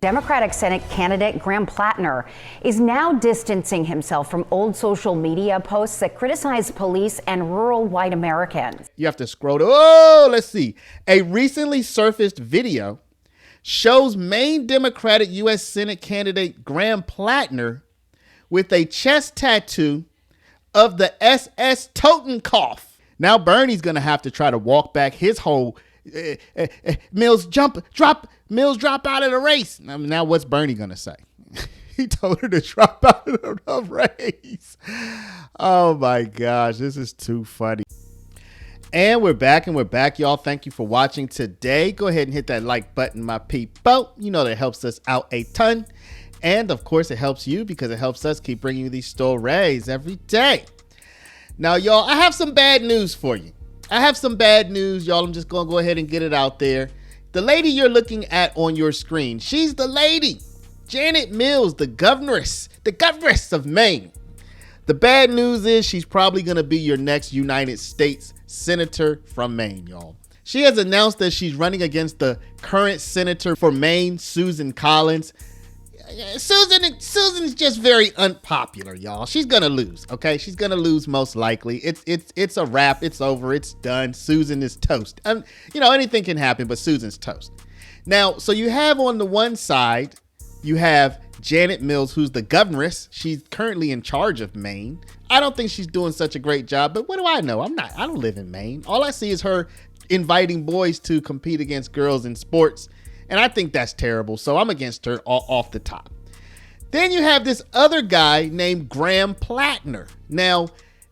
Democratic Senate candidate Graham Platner is now distancing himself from old social media posts that criticize police and rural white Americans. You have to scroll to, let's see. A recently surfaced video shows Maine Democratic U.S. Senate candidate Graham Platner with a chest tattoo of the SS Totenkopf. Now Bernie's going to have to try to walk back his whole Mills drop out of the race. Now what's Bernie going to say? He told her to drop out of the race. Oh my gosh, this is too funny. And we're back, y'all. Thank you for watching today. Go ahead and hit that like button, my people. You know that helps us out a ton. And of course, it helps you because it helps us keep bringing you these stories every day. Now, y'all, I have some bad news for you. I'm just going to go ahead and get it out there. The lady you're looking at on your screen, she's the lady, Janet Mills, the governess of Maine. The bad news is she's probably going to be your next United States senator from Maine, y'all. She has announced that she's running against the current senator for Maine, Susan Collins. Susan is just very unpopular, y'all. She's gonna lose, okay? She's gonna lose most likely. It's a wrap. It's over. It's done. Susan is toast. Anything can happen, but Susan's toast. Now, so you have on the one side, you have Janet Mills, who's the governess. She's currently in charge of Maine. I don't think she's doing such a great job, but what do I know? I don't live in Maine. All I see is her inviting boys to compete against girls in sports. And I think that's terrible. So I'm against her off the top. Then you have this other guy named Graham Platner. Now,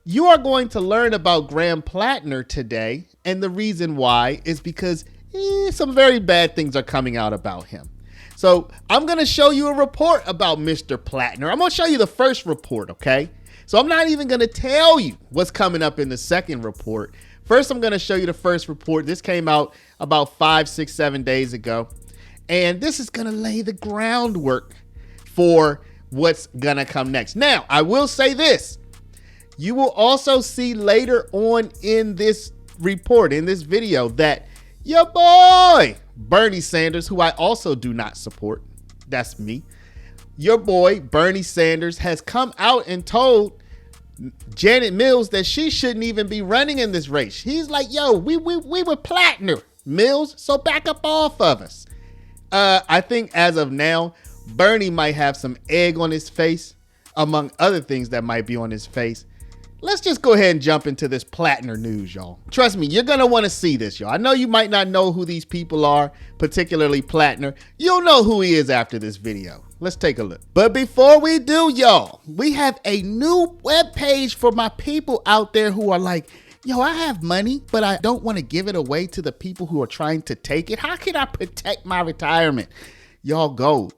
you are going to learn about Graham Platner today. And the reason why is because some very bad things are coming out about him. So I'm going to show you a report about Mr. Platner. I'm going to show you the first report, okay? So I'm not even going to tell you what's coming up in the second report. First, I'm going to show you the first report. This came out about 5, 6, 7 days ago. And this is going to lay the groundwork for what's going to come next. Now, I will say this. You will also see later on in this report, in this video, that your boy, Bernie Sanders, who I also do not support, that's me, your boy, Bernie Sanders, has come out and told Janet Mills that she shouldn't even be running in this race. He's like, yo, we were Platner, Mills, so back up off of us. I think as of now, Bernie might have some egg on his face, among other things that might be on his face. Let's just go ahead and jump into this Platner news, y'all. Trust me, you're going to want to see this, y'all. I know you might not know who these people are, particularly Platner. You'll know who he is after this video. Let's take a look. But before we do, y'all, we have a new webpage for my people out there who are like, yo, I have money, but I don't want to give it away to the people who are trying to take it. How can I protect my retirement? Y'all, gold.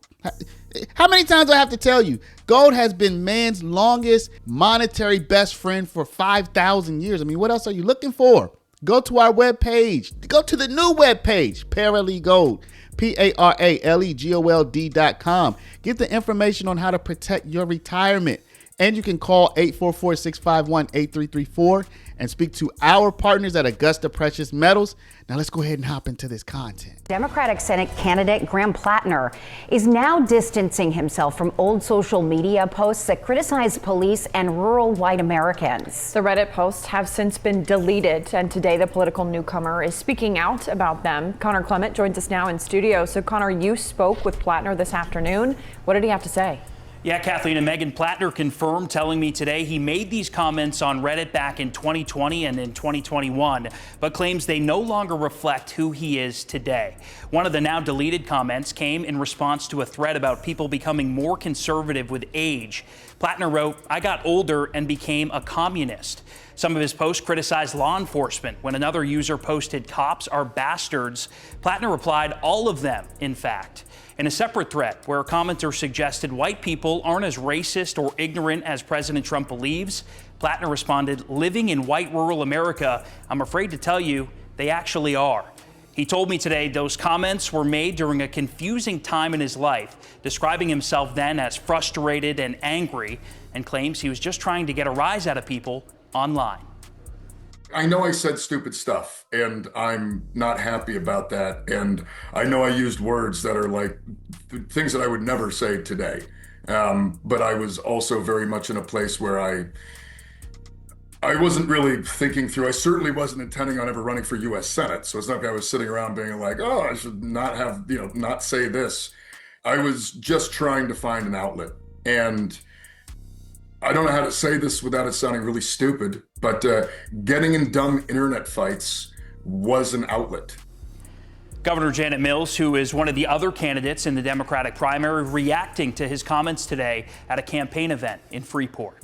How many times do I have to tell you? Gold has been man's longest monetary best friend for 5,000 years. I mean, what else are you looking for? Go to our webpage. Go to the new webpage, Paralegold, PARALEGOLD.com. Get the information on how to protect your retirement. And you can call 844-651-8334 and speak to our partners at Augusta Precious Metals. Now let's go ahead and hop into this content. Democratic Senate candidate Graham Platner is now distancing himself from old social media posts that criticize police and rural white Americans. The Reddit posts have since been deleted, and today the political newcomer is speaking out about them. Connor Clement joins us now in studio. So Connor, you spoke with Platner this afternoon. What did he have to say? Yeah, Kathleen, and Megan, Platner confirmed, telling me today he made these comments on Reddit back in 2020 and in 2021, but claims they no longer reflect who he is today. One of the now deleted comments came in response to a thread about people becoming more conservative with age. Platner wrote, "I got older and became a communist." Some of his posts criticized law enforcement. When another user posted, "Cops are bastards," Platner replied, "All of them, in fact." In a separate thread where a commenter suggested white people aren't as racist or ignorant as President Trump believes, Platner responded, "Living in white rural America, I'm afraid to tell you, they actually are." He told me today those comments were made during a confusing time in his life, describing himself then as frustrated and angry, and claims he was just trying to get a rise out of people online. I know I said stupid stuff, and I'm not happy about that. And I know I used words that are like things that I would never say today. But I was also very much in a place where I wasn't really thinking through. I certainly wasn't intending on ever running for U.S. Senate. So it's not like I was sitting around being like, oh, I should not have, not say this. I was just trying to find an outlet. And I don't know how to say this without it sounding really stupid, but getting in dumb internet fights was an outlet. Governor Janet Mills, who is one of the other candidates in the Democratic primary, reacting to his comments today at a campaign event in Freeport.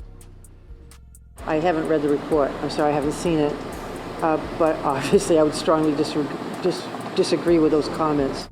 I haven't read the report. I'm sorry, I haven't seen it. But obviously, I would strongly disagree with those comments.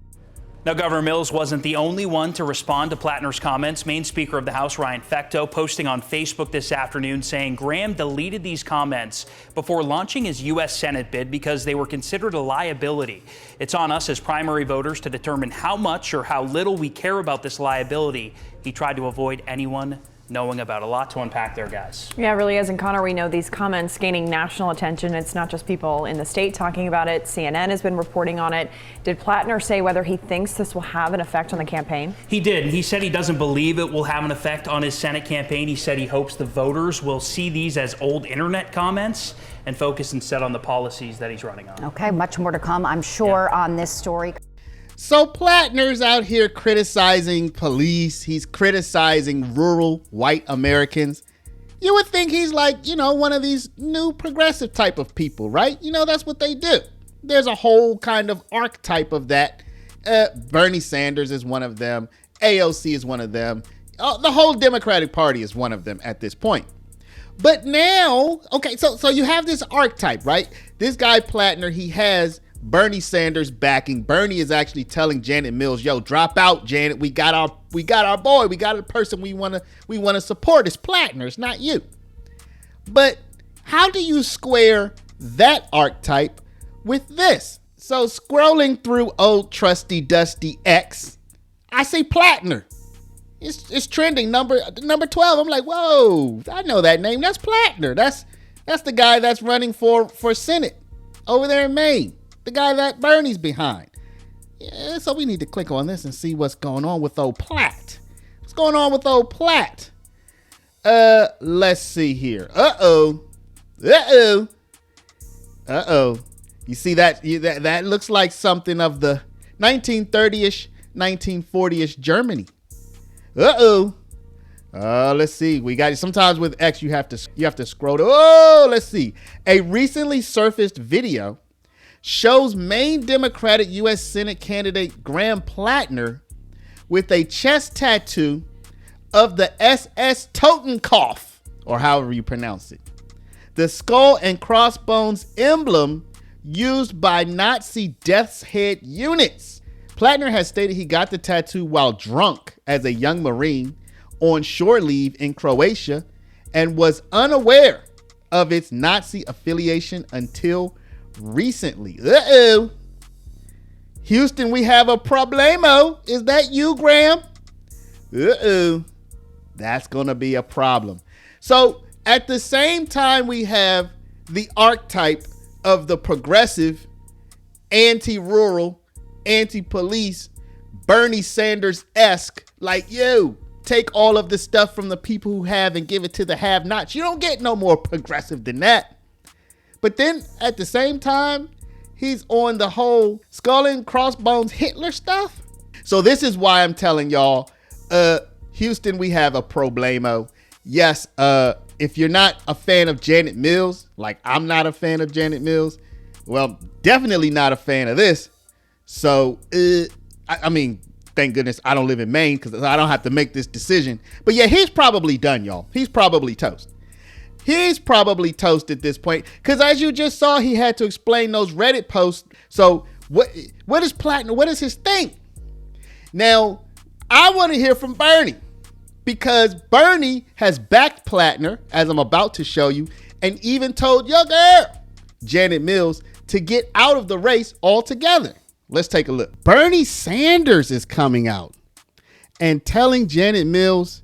Now, Governor Mills wasn't the only one to respond to Platner's comments. Maine Speaker of the House Ryan Fecteau posting on Facebook this afternoon saying Graham deleted these comments before launching his U.S. Senate bid because they were considered a liability. It's on us as primary voters to determine how much or how little we care about this liability. He tried to avoid anyone knowing about. A lot to unpack there, guys. Yeah, it really is. And Connor, we know these comments gaining national attention. It's not just people in the state talking about it. CNN has been reporting on it. Did Platner say whether he thinks this will have an effect on the campaign? He did. He said he doesn't believe it will have an effect on his Senate campaign. He said he hopes the voters will see these as old internet comments and focus instead on the policies that he's running on. Okay, much more to come, I'm sure, on this story. So Platner's out here criticizing police. He's criticizing rural white Americans. You would think he's like, one of these new progressive type of people, right? That's what they do. There's a whole kind of archetype of that. Bernie Sanders is one of them. AOC is one of them. The whole Democratic Party is one of them at this point. But now, okay, so you have this archetype, right? This guy Platner, he has Bernie Sanders backing. Bernie is actually telling Janet Mills, yo, drop out, Janet. We got our boy. We got a person we want to support. It's Platner. It's not you. But how do you square that archetype with this? So scrolling through old trusty dusty X, I see Platner. It's trending number 12. I'm like, whoa, I know that name. That's Platner. That's the guy that's running for Senate over there in Maine. The guy that Bernie's behind. Yeah, so we need to click on this and see what's going on with old Platt. What's going on with old Platt? Let's see here. Uh-oh. You see that? That looks like something of the 1930-ish, 1940-ish Germany. Let's see. We got it. Sometimes with X, you have to scroll to. Let's see. A recently surfaced video shows Maine Democratic U.S. Senate candidate Graham Platner with a chest tattoo of the SS Totenkopf, or however you pronounce it, the skull-and-crossbones emblem used by Nazi death's head units. Platner has stated he got the tattoo while drunk as a young Marine on shore leave in Croatia and was unaware of its Nazi affiliation until recently. Houston, we have a problemo. Is that you, Graham? That's gonna be a problem. So at the same time, we have the archetype of the progressive, anti-rural, anti-police, Bernie Sanders-esque, like, yo, take all of the stuff from the people who have and give it to the have-nots. You don't get no more progressive than that. But then at the same time, he's on the whole skull-and-crossbones Hitler stuff. So this is why I'm telling y'all, Houston, we have a problemo. Yes, if you're not a fan of Janet Mills, like I'm not a fan of Janet Mills, well, definitely not a fan of this. So, I mean, thank goodness I don't live in Maine because I don't have to make this decision. But yeah, he's probably done, y'all. He's probably toast. He's probably toast at this point because as you just saw, he had to explain those Reddit posts. So what is Platner? What is his thing? Now, I want to hear from Bernie because Bernie has backed Platner, as I'm about to show you, and even told your girl, Janet Mills, to get out of the race altogether. Let's take a look. Bernie Sanders is coming out and telling Janet Mills,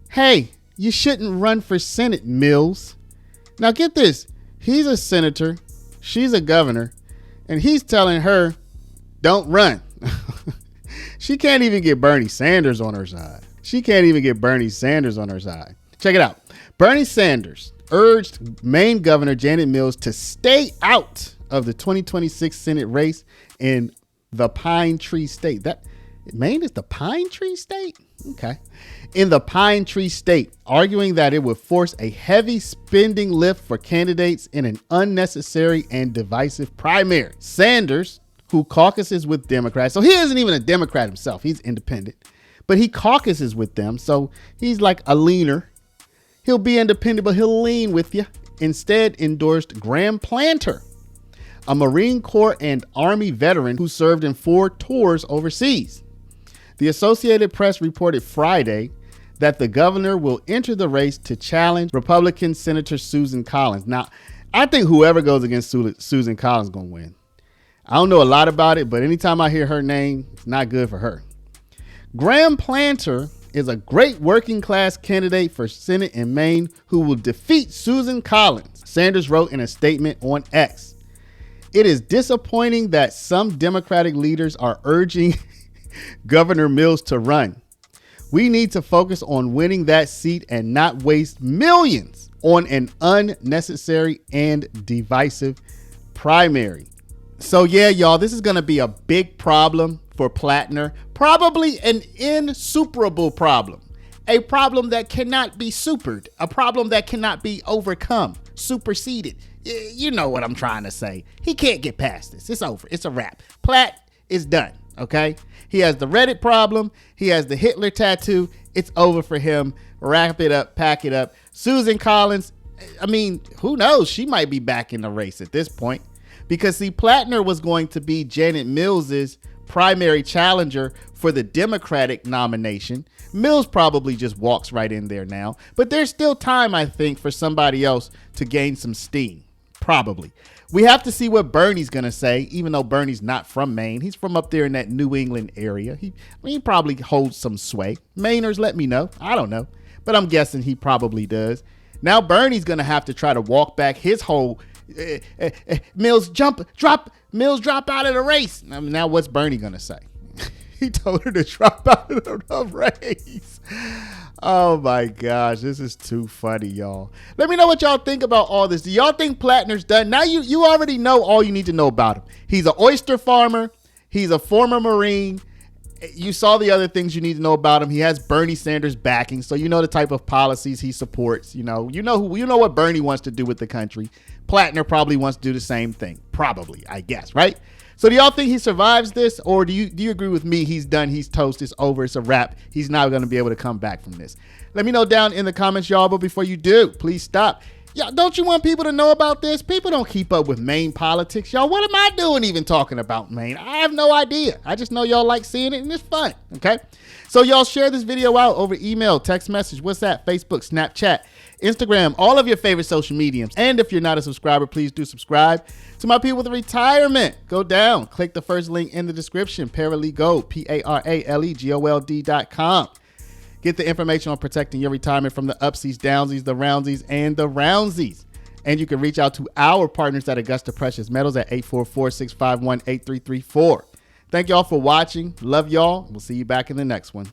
hey, you shouldn't run for Senate, Mills. Now get this. He's a senator. She's a governor. And he's telling her, don't run. She can't even get Bernie Sanders on her side. Check it out. Bernie Sanders urged Maine Governor Janet Mills to stay out of the 2026 Senate race in the Pine Tree State. That Maine is the Pine Tree State? Okay. In the Pine Tree State, arguing that it would force a heavy spending lift for candidates in an unnecessary and divisive primary. Sanders, who caucuses with Democrats, so he isn't even a Democrat himself, he's independent, but he caucuses with them, so he's like a leaner. He'll be independent, but he'll lean with you. Instead, endorsed Graham Platner, a Marine Corps and Army veteran who served in 4 tours overseas. The Associated Press reported Friday that the governor will enter the race to challenge Republican Senator Susan Collins. Now, I think whoever goes against Susan Collins is going to win. I don't know a lot about it, but anytime I hear her name, it's not good for her. Graham Platner is a great working class candidate for Senate in Maine who will defeat Susan Collins, Sanders wrote in a statement on X. It is disappointing that some Democratic leaders are urging Governor Mills to run. We need to focus on winning that seat and not waste millions on an unnecessary and divisive primary. So yeah, y'all, this is going to be a big problem for Platner. Probably an insuperable problem. A problem that cannot be supered. A problem that cannot be overcome, superseded. You know what I'm trying to say. He can't get past this. It's over. It's a wrap. Platt is done. Okay? He has the Reddit problem. He has the Hitler tattoo. It's over for him. Wrap it up. Pack it up. Susan Collins, I mean, who knows? She might be back in the race at this point. Because, see, Platner was going to be Janet Mills's primary challenger for the Democratic nomination. Mills probably just walks right in there now. But there's still time, I think, for somebody else to gain some steam. Probably. We have to see what Bernie's going to say, even though Bernie's not from Maine. He's from up there in that New England area. He probably holds some sway. Mainers, let me know. I don't know. But I'm guessing he probably does. Now Bernie's going to have to try to walk back his whole Mills drop out of the race. Now what's Bernie going to say? He told her to drop out of the race. Oh my gosh, this is too funny, y'all. Let me know what y'all think about all this. Do y'all think Platner's done? Now you already know all you need to know about him. He's an oyster farmer. He's a former Marine. You saw the other things you need to know about him. He has Bernie Sanders backing, so you know the type of policies he supports. You know what Bernie wants to do with the country. Platner probably wants to do the same thing. Probably, I guess, right? So do y'all think he survives this, or do you agree with me? He's done. He's toast. It's over. It's a wrap. He's not going to be able to come back from this. Let me know down in the comments, y'all. But before you do, please stop. Y'all, don't you want people to know about this? People don't keep up with Maine politics. Y'all, what am I doing even talking about Maine? I have no idea. I just know y'all like seeing it and it's fun. Okay. So y'all share this video out over email, text message, WhatsApp, Facebook, Snapchat, Instagram, all of your favorite social mediums. And if you're not a subscriber, please do subscribe. To my people with retirement, go down, click the first link in the description, Paralegold, PARALEGOLD.com. Get the information on protecting your retirement from the upsies, downsies, the roundsies, and the roundsies. And you can reach out to our partners at Augusta Precious Metals at 844-651-8334. Thank y'all for watching. Love y'all. We'll see you back in the next one.